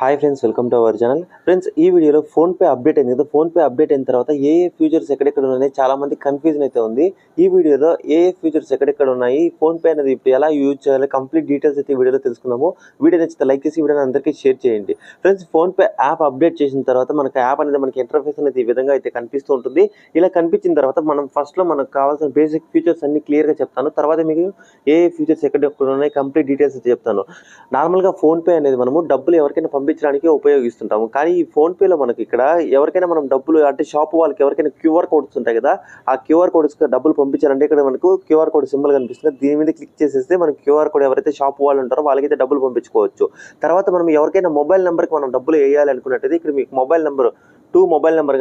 Hi friends, welcome to our channel. Friends, ఈ వీడియోలో PhonePe update అయింది కదా. ఫోన్పే అప్డేట్ అయిన తర్వాత ఏ ఫ్యూచర్స్ ఎక్కడెక్కడ ఉన్నాయి చాలా మంది కన్ఫ్యూజన్ అయితే ఉంది. ఈ వీడియోలో ఏ ఫ్యూచర్స్ ఎక్కడెక్కడ ఉన్నాయి, ఫోన్పే అనేది ఇప్పుడు ఎలా యూజ్ చేయాలి, కంప్లీట్ డీటెయిల్స్ అయితే ఈ వీడియోలో తెలుసుకుందాము. వీడియో నచ్చితే లైక్ చేసి వీడియోని అందరికీ షేర్ చేయండి. ఫ్రెండ్స్, ఫోన్పే యాప్ అప్డేట్ చేసిన తర్వాత మనకి యాప్ అనేది మనకి ఇంటర్ఫేస్ అనేది ఈ విధంగా అయితే కనిపిస్తూ ఉంటుంది. ఇలా కనిపించిన తర్వాత మనం ఫస్ట్లో మనకు కావాల్సిన బేసిక్ ఫీచర్స్ అన్ని క్లియర్గా చెప్తాను. తర్వాత మీకు ఏ ఫీచర్స్ ఎక్కడెక్కడ ఉన్నాయి కంప్లీట్ డీటెయిల్స్ అయితే చెప్తాను. నార్మల్గా ఫోన్పే అనేది మనము డబ్బులు ఎవరికైనా పంపించడానికి ఉపయోగిస్తుంటాము. కానీ ఈ ఫోన్పేలో మనకి ఇక్కడ ఎవరికైనా మనం డబ్బులు అంటే షాప్ వాళ్ళకి ఎవరికైనా క్యూఆర్ కోడ్స్ ఉంటాయి కదా, ఆ క్యూఆర్ కోడ్స్ డబ్బులు పంపించాలంటే ఇక్కడ మనకు క్యూఆర్ కోడ్ సింబల్ కనిపిస్తుంది. దీని మీద క్లిక్ చేసేస్తే మనకి క్యూఆర్ కోడ్ ఎవరైతే షాప్ వాళ్ళు ఉంటారో వాళ్ళకైతే డబ్బులు పంపించుకోవచ్చు. తర్వాత మనం ఎవరికైనా మొబైల్ నెంబర్కి మనం డబ్బులు వేయాలి అనుకున్నట్టయితే ఇక్కడ మీకు మొబైల్ నెంబర్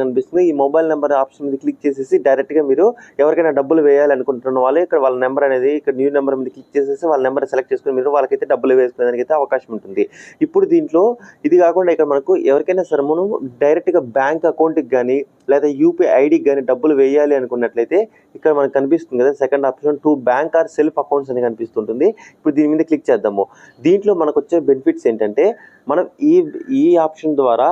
కనిపిస్తుంది. ఈ మొబైల్ నెంబర్ ఆప్షన్ మీద క్లిక్ చేసేసి డైరెక్ట్గా మీరు ఎవరికైనా డబ్బులు వేయాలి అనుకుంటున్న వాళ్ళు ఇక్కడ వాళ్ళ నెంబర్ అనేది ఇక్కడ న్యూ నెంబర్ మీద క్లిక్ చేసేసి వాళ్ళ నెంబర్ సెలెక్ట్ చేసుకుని మీరు వాళ్ళకైతే డబ్బులు వేసుకునేదానికి అయితే అవకాశం ఉంటుంది. ఇప్పుడు దీంట్లో ఇది కాకుండా ఇక్కడ మనకు ఎవరికైనా సరే మనం డైరెక్ట్గా బ్యాంక్ అకౌంట్కి కానీ లేదా యూపీఐ ఐడికి కానీ డబ్బులు వేయాలి అనుకున్నట్లయితే ఇక్కడ మనకు కనిపిస్తుంది కదా second option to bank or self accounts అని కనిపిస్తుంటుంది. ఇప్పుడు దీని మీద క్లిక్ చేద్దాము. దీంట్లో మనకు వచ్చే బెనిఫిట్స్ ఏంటంటే మనం ఈ ఆప్షన్ ద్వారా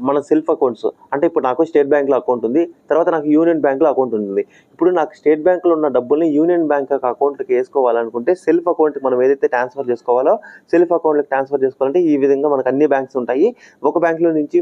మన సెల్ఫ్ అకౌంట్స్ అంటే ఇప్పుడు నాకు స్టేట్ బ్యాంక్లో అకౌంట్ ఉంది, తర్వాత నాకు యూనియన్ బ్యాంక్లో అకౌంట్ ఉంది. ఇప్పుడు నాకు స్టేట్ బ్యాంక్లో ఉన్న డబ్బుల్ని యూనియన్ బ్యాంక్ అకౌంట్కి వేసుకోవాలనుకుంటే సెల్ఫ్ అకౌంట్కి మనం ఏదైతే ట్రాన్స్ఫర్ చేసుకోవాలో సెల్ఫ్ అకౌంట్కి ట్రాన్స్ఫర్ చేసుకోవాలంటే ఈ విధంగా మనకు అన్ని బ్యాంక్స్ ఉంటాయి. ఒక బ్యాంక్లో నుంచి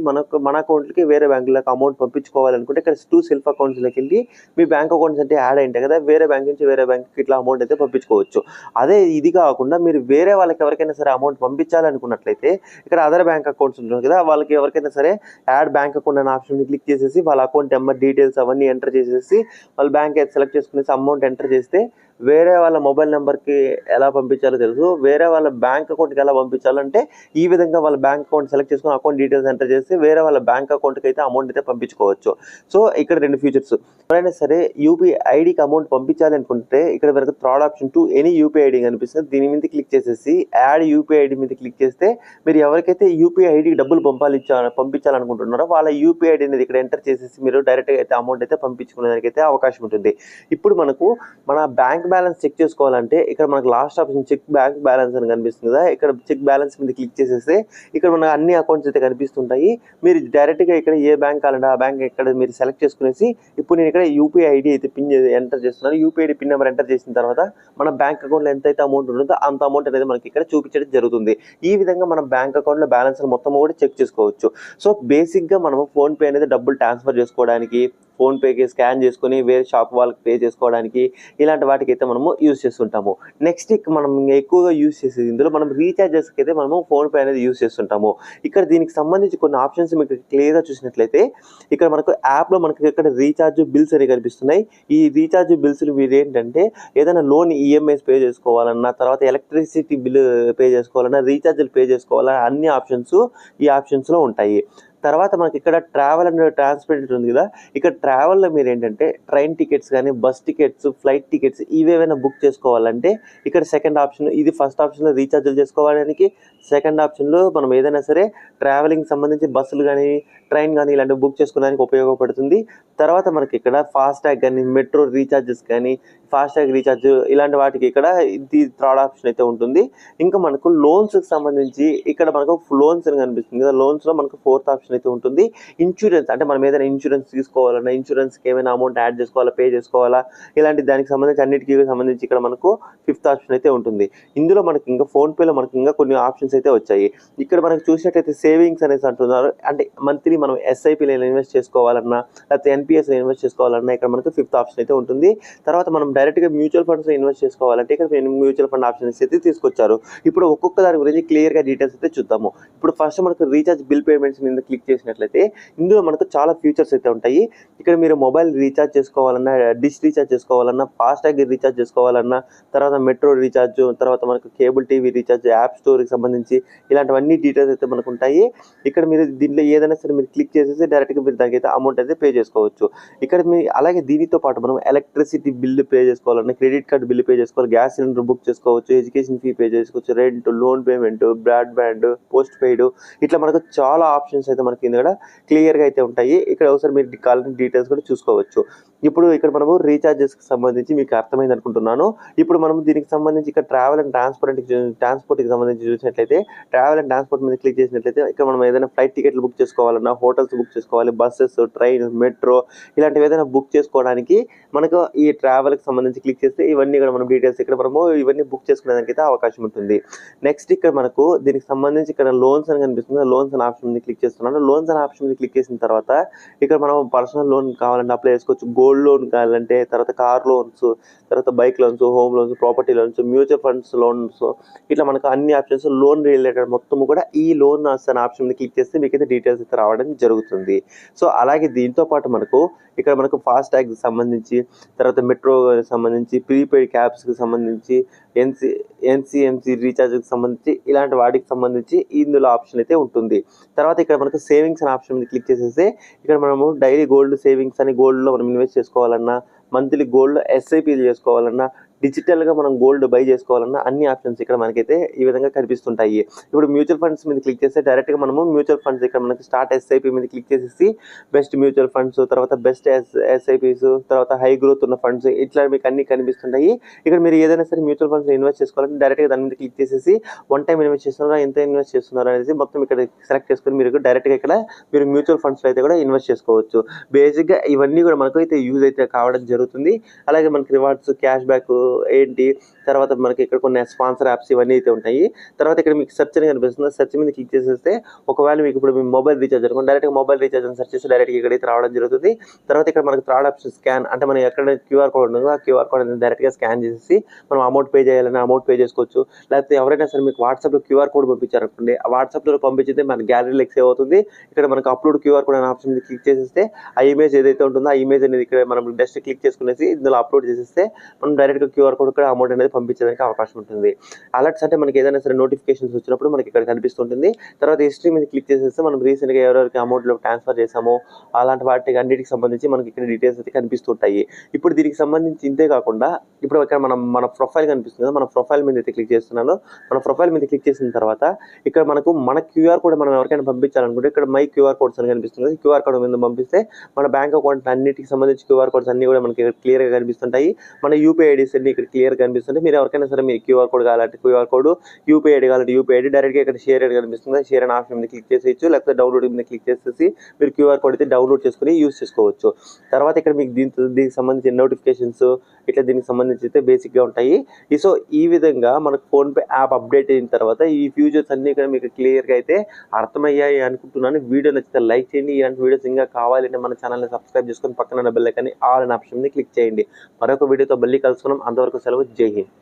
మన అకౌంట్కి వేరే బ్యాంకులకు అమౌంట్ పంపించుకోవాలనుకుంటే ఇక్కడ 2 సెల్ఫ్ అకౌంట్స్లోకి వెళ్ళి మీ బ్యాంక్ అకౌంట్స్ అంటే యాడ్ అయింటాయి కదా, వేరే బ్యాంక్ నుంచి వేరే బ్యాంక్కి ఇట్లా అమౌంట్ అయితే పంపించుకోవచ్చు. అదే ఇది కాకుండా మీరు వేరే వాళ్ళకి ఎవరికైనా సరే అమౌంట్ పంపించాలనుకున్నట్లయితే ఇక్కడ అదర్ బ్యాంక్ అకౌంట్స్ ఉంటుంది కదా, వాళ్ళకి ఎవరికైనా సరే యాడ్ బ్యాంక్ అకౌంట్ అనే ఆప్షన్ క్లిక్ చేసేసి వాళ్ళ అకౌంట్ నెంబర్ డీటెయిల్స్ అవన్నీ ఎంటర్ చేసేసి వాళ్ళ బ్యాంక్ అయితే సెలెక్ట్ చేసుకునేసి అమౌంట్ ఎంటర్ చేస్తే వేరే వాళ్ళ మొబైల్ నెంబర్కి ఎలా పంపించాలో తెలుసు, వేరే వాళ్ళ బ్యాంక్ అకౌంట్కి ఎలా పంపించాలంటే ఈ విధంగా వాళ్ళ బ్యాంక్ అకౌంట్ సెలెక్ట్ చేసుకుని అకౌంట్ డీటెయిల్స్ ఎంటర్ చేస్తే వేరే వాళ్ళ బ్యాంక్ అకౌంట్కి అయితే అమౌంట్ అయితే పంపించుకోవచ్చు. సో ఇక్కడ 2 ఫీచర్స్. ఎవరైనా సరే యూపీఐ ఐడికి అమౌంట్ పంపించాలి అనుకుంటే ఇక్కడ వరకు third option to any UPI ID కనిపిస్తుంది. దీని మీద క్లిక్ చేసేసి యాడ్ యూపీఐ ఐడి మీద క్లిక్ చేస్తే మీరు ఎవరికైతే యూపీఐ ఐడికి డబ్బులు పంపించాలనుకుంటున్నారో వాళ్ళ యూపీఐ ఐడి అనేది ఇక్కడ ఎంటర్ చేసేసి మీరు డైరెక్ట్గా అయితే అమౌంట్ అయితే పంపించుకునేదానికి అయితే అవకాశం ఉంటుంది. ఇప్పుడు మనకు మన బ్యాంక్ బ్యాలెన్స్ చెక్ చేసుకోవాలంటే ఇక్కడ మనకు last option check bank balance అని కనిపిస్తుంది కదా, ఇక్కడ చెక్ బ్యాలెన్స్ మీద క్లిక్ చేసేస్తే ఇక్కడ మనకు అన్ని అకౌంట్స్ అయితే కనిపిస్తుంటాయి. మీరు డైరెక్ట్గా ఇక్కడ ఏ బ్యాంక్ కావాలంటే ఆ బ్యాంక్ ఇక్కడ మీరు సెలెక్ట్ చేసుకునేసి ఇప్పుడు నేను ఇక్కడ యూపీఐ ఐడి అయితే పిన్ ఎంటర్ చేస్తున్నాను. UPI ID pin number enter చేసిన తర్వాత మన బ్యాంక్ అకౌంట్లో ఎంతైతే అమౌంట్ ఉంటుందో అంత అమౌంట్ అనేది మనకి ఇక్కడ చూపించడం జరుగుతుంది. ఈ విధంగా మన బ్యాంక్ అకౌంట్లో బ్యాలెన్స్ మొత్తం కూడా చెక్ చేసుకోవచ్చు. సో బేసిక్గా మనము ఫోన్పే అనేది డబ్బులు ట్రాన్స్ఫర్ చేసుకోవడానికి, ఫోన్పేకి స్కాన్ చేసుకుని వేరే షాప్ వాళ్ళకి పే చేసుకోవడానికి ఇలాంటి వాటికి అయితే మనము యూజ్ చేస్తుంటాము. నెక్స్ట్ మనం ఎక్కువగా యూజ్ చేసేది ఇందులో మనం రీఛార్జెస్కి అయితే మనము ఫోన్పే అనేది యూజ్ చేస్తుంటాము. ఇక్కడ దీనికి సంబంధించి కొన్ని ఆప్షన్స్ మీకు క్లియర్గా చూసినట్లయితే ఇక్కడ మనకు యాప్లో మనకి ఇక్కడ రీఛార్జ్ బిల్స్ అనేవి కనిపిస్తున్నాయి. ఈ రీఛార్జ్ బిల్స్ మీరు ఏంటంటే ఏదైనా లోన్ ఈఎంఐస్ పే చేసుకోవాలన్నా, తర్వాత ఎలక్ట్రిసిటీ బిల్ పే చేసుకోవాలన్నా, రీఛార్జ్లు పే చేసుకోవాలన్నా అన్ని ఆప్షన్స్ ఈ ఆప్షన్స్లో ఉంటాయి. తర్వాత మనకి ఇక్కడ ట్రావెల్ అండ్ ట్రాన్స్పోర్ట్ ఉంది కదా, ఇక్కడ ట్రావెల్లో మీరు ఏంటంటే ట్రైన్ టికెట్స్ కానీ బస్ టికెట్స్ ఫ్లైట్ టికెట్స్ ఇవేమైనా బుక్ చేసుకోవాలంటే ఇక్కడ సెకండ్ ఆప్షన్, ఇది ఫస్ట్ ఆప్షన్లో రీఛార్జ్లు చేసుకోవడానికి, సెకండ్ ఆప్షన్లో మనం ఏదైనా సరే ట్రావెలింగ్ సంబంధించి బస్సులు కానీ ట్రైన్ కానీ ఇలాంటివి బుక్ చేసుకోవడానికి ఉపయోగపడుతుంది. తర్వాత మనకి ఇక్కడ ఫాస్టాగ్ కానీ మెట్రో రీఛార్జెస్ కానీ ఫాస్టాగ్ రీఛార్జ్ ఇలాంటి వాటికి ఇక్కడ ఇది థర్డ్ ఆప్షన్ అయితే ఉంటుంది. ఇంకా మనకు లోన్స్కి సంబంధించి ఇక్కడ మనకు లోన్స్ అని కనిపిస్తుంది కదా, లోన్స్లో మనకు ఫోర్త్ ఆప్షన్ అయితే ఉంటుంది. ఇన్సూరెన్స్ అంటే మనం ఏదైనా ఇన్సూరెన్స్ తీసుకోవాలన్నా, ఇన్సూరెన్స్కి ఏమైనా అమౌంట్ యాడ్ చేసుకోవాలా, పే చేసుకోవాలా, ఇలాంటి దానికి సంబంధించి అన్నిటికీ సంబంధించి ఇక్కడ మనకు ఫిఫ్త్ ఆప్షన్ అయితే ఉంటుంది. ఇందులో మనకి ఇంకా ఫోన్పేలో మనకి ఇంకా కొన్ని ఆప్షన్స్ అయితే వచ్చాయి. ఇక్కడ మనకు చూసినట్టయితే సేవింగ్స్ అనేసి అంటున్నారు, అంటే మంత్లీ మనం ఎస్ఐపిలో ఇన్వెస్ట్ చేసుకోవాలన్నా లేకపోతే ఎన్పిఎస్లో ఇన్వెస్ట్ చేసుకోవాలన్నా ఇక్కడ మనకు ఫిఫ్త్ ఆప్షన్ అయితే ఉంటుంది. తర్వాత మనం డైరెక్ట్గా మ్యూచువల్ ఫండ్స్లో ఇన్వెస్ట్ చేసుకోవాలంటే ఇక్కడ మ్యూచువల్ ఫండ్ ఆప్షన్స్ అయితే తీసుకొచ్చారు. ఇప్పుడు ఒక్కొక్క దాని గురించి క్లియర్గా డీటెయిల్స్ అయితే చూద్దాము. ఇప్పుడు ఫస్ట్ మనకు రీఛార్జ్ బిల్ పేమెంట్స్ మీద క్లిక్ చేసినట్లయితే ఇందులో మనకు చాలా ఫీచర్స్ అయితే ఉంటాయి. ఇక్కడ మీరు మొబైల్ రీఛార్జ్ చేసుకోవాలన్నా, డిష్ రీఛార్జ్ చేసుకోవాలన్నా, ఫాస్టాగ్ రీఛార్జ్ చేసుకోవాలన్నా, తర్వాత మెట్రో రీఛార్జ్, తర్వాత మనకు కేబుల్ టీవీ రీఛార్జ్, యాప్ స్టోర్కి సంబంధించి ఇలాంటివన్నీ డీటెయిల్స్ అయితే మనకు ఉంటాయి. ఇక్కడ మీరు దీంట్లో ఏదైనా సరే మీరు క్లిక్ చేసేసి డైరెక్ట్గా మీరు దానికి అయితే అమౌంట్ అయితే పే చేసుకోవచ్చు. ఇక్కడ మీ అలాగే దీనితో పాటు మనం ఎలక్ట్రిసిటీ బిల్లు పే చేసుకోవాలన్నా, క్రెడిట్ కార్డు బిల్లు పే చేసుకోవాలి, గ్యాస్ సిలిండర్ బుక్ చేసుకోవచ్చు, ఎడ్యుకేషన్ ఫీ పే చేసుకోవచ్చు, rent, loan payment, broadband, post paid, ఇట్లా మనకు చాలా ఆప్షన్స్ అయితే మనకి ఇక్కడ క్లియర్గా అయితే ఉంటాయి. ఇక్కడ ఒకసారి మీరు కావాలంటే డీటెయిల్స్ కూడా చూసుకోవచ్చు. ఇప్పుడు ఇక్కడ మనము రీఛార్జెస్కి సంబంధించి మీకు అర్థమైంది అనుకుంటున్నాను. ఇప్పుడు మనం దీనికి సంబంధించి ఇక్కడ ట్రావెల్ అండ్ ట్రాన్స్పోర్ట్కి సంబంధించి చూసినట్లయితే ట్రావెల్ అండ్ ట్రాన్స్పోర్ట్ మీద క్లిక్ చేసినట్లయితే ఇక్కడ మనం ఏదైనా ఫ్లైట్ టికెట్లు బుక్ చేసుకోవాలన్నా, హోటల్స్ బుక్ చేసుకోవాలి, బస్సెస్, ట్రైన్, మెట్రో ఇలాంటివి ఏదైనా బుక్ చేసుకోవడానికి మనకు ఈ ట్రావెల్కి సంబంధించి క్లిక్ చేస్తే ఇవన్నీ కూడా మనం డీటెయిల్స్ ఇక్కడ మనము ఇవన్నీ బుక్ చేసుకునేదానికి అవకాశం ఉంటుంది. నెక్స్ట్ ఇక్కడ మనకు దీనికి సంబంధించి ఇక్కడ లోన్స్ అని కనిపిస్తుంది. లోన్స్ అనే ఆప్షన్ మీద క్లిక్ చేస్తున్నాను. లోన్స్ అనే ఆప్షన్ మీద క్లిక్ చేసిన తర్వాత ఇక్కడ మనం పర్సనల్ లోన్ కావాలంటే అప్లై చేసుకోవచ్చు, గోల్డ్ లోన్ కావాలంటే, తర్వాత కార్ లోన్స్, తర్వాత bike loans, home loans, property loans, mutual funds loans, ఇట్లా మనకు అన్ని ఆప్షన్స్ లోన్ రిలేటెడ్ మొత్తం కూడా ఈ లోన్ అనే ఆప్షన్ మీద క్లిక్ చేస్తే మీకు అయితే డీటెయిల్స్ అయితే రావడం జరుగుతుంది. సో అలాగే దీంతో పాటు మనకు ఇక్కడ మనకు ఫాస్ట్ ట్యాగ్కి సంబంధించి, తర్వాత మెట్రో సంబంధించి, ప్రీపెయిడ్ క్యాబ్స్కి సంబంధించి, ఎన్సీఎంసీ రీఛార్జ్కి సంబంధించి ఇలాంటి వాటికి సంబంధించి ఇందులో ఆప్షన్ అయితే ఉంటుంది. తర్వాత ఇక్కడ మనకు సేవింగ్స్ అనే ఆప్షన్ మీద క్లిక్ చేసేస్తే ఇక్కడ మనము డైలీ గోల్డ్ సేవింగ్స్ అని గోల్డ్లో మనం ఇన్వెస్ట్ చేసుకోవాలన్నా, మంత్లీ గోల్డ్ ఎస్ఐపీలు చేసుకోవాలన్నా, డిజిటల్గా మనం గోల్డ్ బై చేసుకోవాలన్నా అన్ని ఆప్షన్స్ ఇక్కడ మనకైతే ఈ విధంగా కనిపిస్తుంటాయి. ఇప్పుడు మ్యూచువల్ ఫండ్స్ మీద క్లిక్ చేస్తే డైరెక్ట్గా మనము మ్యూచువల్ ఫండ్స్ ఇక్కడ మనకి స్టార్ట్ ఎస్ఐపి మీద క్లిక్ చేసేసి బెస్ట్ మ్యూచువల్ ఫండ్స్, తర్వాత బెస్ట్ ఎస్ఐపీస్, తర్వాత హై గ్రోత్ ఉన్న ఫండ్స్ ఇట్లా మీకు అన్ని కనిపిస్తుంటాయి. ఇక్కడ మీరు ఏదైనా సరే మ్యూచువల్ ఫండ్స్ ఇన్వెస్ట్ చేసుకోవాలంటే డైరెక్ట్గా దాని మీద క్లిక్ చేసేసి వన్ టైం ఇన్వెస్ట్ చేస్తున్నారా, ఎంత ఇన్వెస్ట్ చేస్తున్నారు అనేది మొత్తం ఇక్కడ సెలెక్ట్ చేసుకొని మీరు డైరెక్ట్గా ఇక్కడ మీరు మ్యూచువల్ ఫండ్స్లో అయితే కూడా ఇన్వెస్ట్ చేసుకోవచ్చు. బేసిక్గా ఇవన్నీ కూడా మనకు అయితే యూజ్ అయితే కావడం జరుగుతుంది. అలాగే మనకి రివార్డ్స్, క్యాష్ బ్యాక్ ఏంటి, తర్వాత మనకి ఇక్కడ కొన్ని స్పాన్సర్ యాప్స్ ఇవన్నీ అయితే ఉంటాయి. తర్వాత ఇక్కడ మీకు సెర్చ్ అని కనిపిస్తుంది. సెర్చ్ మీద క్లిక్ చేసేస్తే ఒకవేళ మీకు ఇప్పుడు మీ మొబైల్ రీఛార్జ్ అనుకోండి, డైరెక్ట్గా మొబైల్ రీఛార్జ్ అని సెర్చ్ చేస్తే డైరెక్ట్గా ఇక్కడైతే రావడం జరుగుతుంది. తర్వాత ఇక్కడ మనకి థర్డ్ ఆప్షన్ స్కాన్, అంటే మనం ఎక్కడ క్యూఆర్ కోడ్ ఉంటుందో ఆ క్యూఆర్ కోడ్ అనేది డైరెక్ట్గా స్కాన్ చేసేసి మనం అమౌంట్ పే చేయాలని అమౌంట్ పే చేసుకోవచ్చు. లేకపోతే ఎవరైనా సరే మీకు వాట్సాప్లో క్యూఆర్ కోడ్ పంపించారనుకోండి, ఆ వాట్సాప్లో పంపించితే మన గ్యాలరీలో సేవ్ అవుతుంది. ఇక్కడ మనకు అప్లోడ్ క్యూఆర్ కోడ్ అనే ఆప్షన్ మీద క్లిక్ చేసేస్తే ఆ ఇమేజ్ ఏదైతే ఉంటుందో ఆ ఇమేజ్ అనేది ఇక్కడ మనం జస్ట్ క్లిక్ చేసుకునేసి ఇందులో అప్లోడ్ చేసేస్తే మనం డైరెక్ట్గా క్యూఆర్ కోడ్ ఇక్కడ అమౌంట్ అనేది పంపించడానికి అవకాశం ఉంటుంది. అలర్ట్స్ అంటే మనకి ఏదైనా సరే నోటిఫికేషన్స్ వచ్చినప్పుడు మనకి ఇక్కడ కనిపిస్తుంటుంది. తర్వాత హిస్టరీ మీద క్లిక్ చేసేస్తే మనం రీసెంట్గా ఎవరెవరికి అమౌంట్లో ట్రాన్స్ఫర్ చేసామో అలాంటి వాటికి అన్నిటికి సంబంధించి మనకి ఇక్కడ డీటెయిల్స్ అయితే కనిపిస్తుంటాయి. ఇప్పుడు దీనికి సంబంధించి ఇంతే కాకుండా ఇప్పుడు ఇక్కడ మన ప్రొఫైల్ కనిపిస్తుంది కదా, మన ప్రొఫైల్ మీద అయితే క్లిక్ చేస్తున్నాను. మన ప్రొఫైల్ మీద క్లిక్ చేసిన తర్వాత ఇక్కడ మనకు మన క్యూఆర్ కోడ్ మనం ఎవరికైనా పంపించాలనుకుంటే ఇక్కడ మై క్యూఆర్ కోడ్స్ అని కనిపిస్తుంది. క్యూఆర్ కోడ్ మీద పంపిస్తే మన బ్యాంక్ అకౌంట్ అన్నిటికి సంబంధించి క్యూఆర్ కోడ్స్ అన్ని కూడా మనకి క్లియర్గా కనిపిస్తుంటాయి. మన యూపీఐ ఐడీస్ అన్ని ఇక్కడ క్లియర్గా కనిపిస్తుంది. మీరు ఎవరికైనా సరే మీరు క్యూఆర్ కోడ్ కావాలంటే క్యూఆర్ కోడ్, యూపీఐ ఐడి కావాలంటే యూపీఐ ఐడి, డైరెక్ట్గా ఇక్కడ షేర్ ఐడి కనిపిస్తుంది. షేర్ అనే ఆప్షన్ మీద క్లిక్ చేసేయచ్చు, లేకపోతే డౌన్లోడ్ మీద క్లిక్ చేసేసి మీరు క్యూఆర్ కోడ్ అయితే డౌన్లోడ్ చేసుకుని యూస్ చేసుకోవచ్చు. తర్వాత ఇక్కడ మీకు దీనికి సంబంధించిన నోటిఫికేషన్స్ ఇట్లా దీనికి సంబంధించి అయితే బేసిక్గా ఉంటాయి. సో ఈ విధంగా మనకు ఫోన్పే యాప్ అప్డేట్ అయిన తర్వాత ఈ ఫ్యూచర్స్ అన్ని ఇక్కడ మీకు క్లియర్గా అయితే అర్థమయ్యాయి అనుకుంటున్నాను. వీడియో నచ్చితే లైక్ చేయండి. ఇలాంటి వీడియోస్ ఇంకా కావాలంటే మన ఛానల్ని సబ్స్క్రైబ్ చేసుకొని పక్కన బెల్ ఐకాన్ ఆల్ అనే ఆప్షన్ మీద క్లిక్ చేయండి. మరొక వీడియోతో మళ్ళీ కలుసుకున్నాం. అంతవరకు సెలవు. జై హింద్.